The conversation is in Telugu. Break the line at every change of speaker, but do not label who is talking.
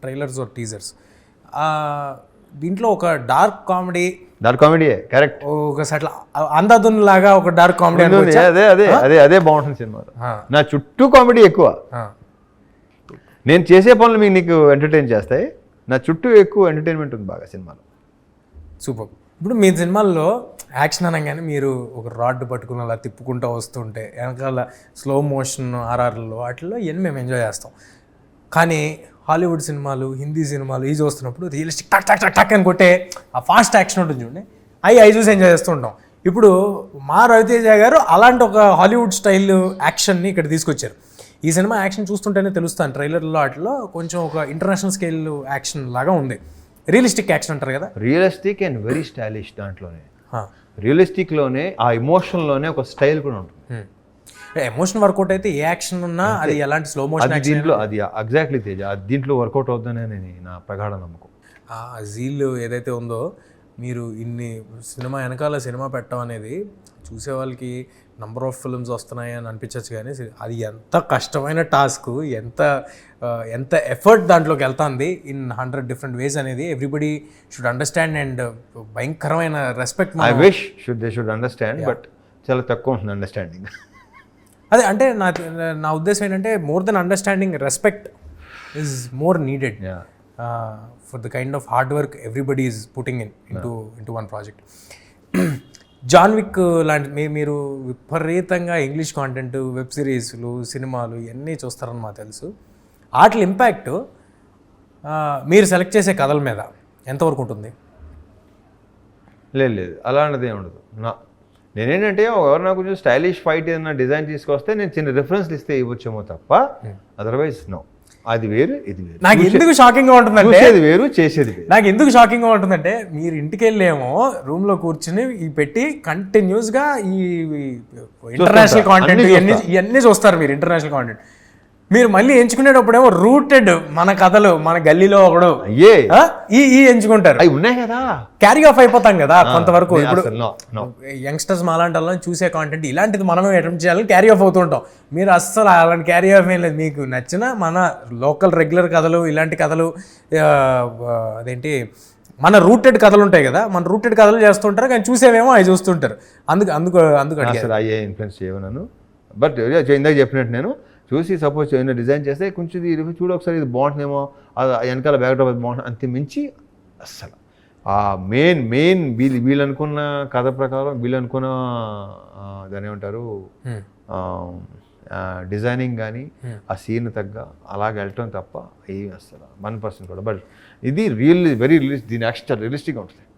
ట్రైలర్స్ ఆర్ టీజర్స్, దీంట్లో ఒక డార్క్ కామెడీ
కరెక్ట్,
ఒక అట్లా అంధాధున్ లాగా ఒక డార్క్ కామెడీ
అదే అదే అదే అదే బాగుంటుంది సినిమా. నా చుట్టూ కామెడీ ఎక్కువ, నేను చేసే పనులు మీకు నీకు ఎంటర్టైన్ చేస్తాయి, నా చుట్టూ ఎక్కువ ఎంటర్టైన్మెంట్ ఉంది బాగా సినిమాలో.
సూపర్. ఇప్పుడు మీ సినిమాల్లో యాక్షన్ అనగానే మీరు ఒక రాడ్ పట్టుకుని అలా తిప్పుకుంటూ వస్తుంటే వెనకాల స్లో మోషన్ ఆర్ఆర్లో వాటిల్లో ఇవన్నీ మేము ఎంజాయ్ చేస్తాం. కానీ హాలీవుడ్ సినిమాలు, హిందీ సినిమాలు ఇవి చూస్తున్నప్పుడు రియలిస్టిక్ టక్ టక్ టక్ టక్ అని కొట్టే ఆ ఫాస్ట్ యాక్షన్ ఉంటుంది చూడండి, అవి చూసి ఎంజాయ్ చేస్తూ ఉంటాం. ఇప్పుడు మా రవితేజ గారు అలాంటి ఒక హాలీవుడ్ స్టైల్ యాక్షన్ని ఇక్కడ తీసుకొచ్చారు. ఈ సినిమా యాక్షన్ చూస్తుంటేనే తెలుస్తాను, ట్రైలర్లో వాటిలో కొంచెం ఒక ఇంటర్నేషనల్ స్కేల్ యాక్షన్ లాగా ఉంది. రియలిస్టిక్ యాక్షన్ అంటారు కదా,
రియలిస్టిక్ అండ్ వెరీ స్టైలిష్. దాంట్లోనే రియలిస్టిక్లోనే ఆ ఎమోషన్లోనే ఒక స్టైల్ కూడా ఉంటుంది.
ఎమోషన్ వర్కౌట్ అయితే ఏ యాక్షన్ ఉన్నా అది ఎలాంటి స్లో మోషన్
దీంట్లో అది ఎగ్జాక్ట్లీ తేజ, అది దీంట్లో వర్కౌట్ అవుతుందని నా ప్రగాఢ నమ్మకం.
ఆ జీల్ ఏదైతే ఉందో, మీరు ఇన్ని సినిమా వెనకాల సినిమా పెట్టడం అనేది చూసే వాళ్ళకి నంబర్ ఆఫ్ ఫిల్మ్స్ వస్తున్నాయి అని అనిపించచ్చు, కానీ అది ఎంత కష్టమైన టాస్క్, ఎంత ఎఫర్ట్ దాంట్లోకి వెళ్తుంది ఇన్ 100 different ways అనేది ఎవ్రీబడి షుడ్ అండర్స్టాండ్. అండ్ భయంకరమైన respect.
I wish they should understand, but చాలా తక్కువ ఉంటుంది అండర్స్టాండింగ్.
అదే అంటే నా ఉద్దేశం ఏంటంటే more than understanding, respect is more needed for the kind of hard work everybody is putting into one project. John Wick లాంటి మీరు విపరీతంగా ఇంగ్లీష్ కాంటెంట్, వెబ్ సిరీస్లు, సినిమాలు ఇవన్నీ చూస్తారని మాకు తెలుసు. వాటి ఇంపాక్ట్ మీరు సెలెక్ట్ చేసే కథల మీద ఎంతవరకు ఉంటుంది?
లేదు అలాంటిది ఏమి ఉండదు. నేనేంటంటే ఎవరు నాకు కొంచెం స్టైలిష్ ఫైట్ ఏదైనా డిజైన్ తీసుకొస్తే నేను చిన్న రిఫరెన్స్లు ఇస్తే ఇవ్వచ్చేమో తప్ప, అదర్వైజ్ నో. అది వేరు, ఇది వేరు.
నాకు ఎందుకు షాకింగ్గా ఉంటుందంటే,
చేసేది వేరు, చేసేది వేరు.
నాకు ఎందుకు షాకింగ్గా ఉంటుందంటే, మీరు ఇంటికి వెళ్ళేమో రూమ్లో కూర్చుని ఈ పెట్టి కంటిన్యూస్గా ఈ ఇంటర్నేషనల్ కాంటెంట్ ఇవన్నీ చూస్తారు మీరు. ఇంటర్నేషనల్ కాంటెంట్ మీరు మళ్ళీ ఎంచుకునేటప్పుడేమో రూటెడ్ మన కథలు, మన గల్లీలో ఒకడు ఈ ఎంచుకుంటారు.
అవి ఉన్నాయి కదా,
క్యారీ ఆఫ్ అయిపోతాం కదా కొంతవరకు. ఇప్పుడు యంగ్స్టర్స్ మాలాంటి వాళ్ళని చూసే కాంటెంట్ ఇలాంటిది మనమే అటెంప్ట్ చేయాలని క్యారీ ఆఫ్ అవుతుంటాం. మీరు అస్సలు అలాంటి క్యారీ ఆఫ్ ఏం లేదు. మీకు నచ్చిన మన లోకల్ రెగ్యులర్ కథలు, ఇలాంటి కథలు, అదేంటి మన రూటెడ్ కథలు ఉంటాయి కదా, మన రూటెడ్ కథలు చేస్తుంటారు, కానీ చూసేవేమో అవి చూస్తుంటారు. అందుకు
అసలు అయ్యే ఇన్ఫ్లుయెన్స్ చేయను. బట్ ఇందాక చెప్పినట్టు నేను చూసి సపోజ్ ఏమైనా డిజైన్ చేస్తే కొంచెం ఇది చూడు ఒకసారి, ఇది బాగుంటుందేమో, వెనకాల బ్యాక్డ్రాప్ అది బాగుంటుంది, అంతే మించి అస్సలు ఆ మెయిన్ వీళ్ళు అనుకున్న కథ ప్రకారం, వీళ్ళు అనుకున్న దాని ఏమంటారు డిజైనింగ్ కానీ ఆ సీన్ తగ్గ అలాగ వెళ్ళటం తప్ప ఏమి అస్సలు 1% కూడా. బట్ ఇది వెరీ రియలిస్టిక్, దీని యాక్చువల్ రియలిస్టిక్గా ఉంటుంది.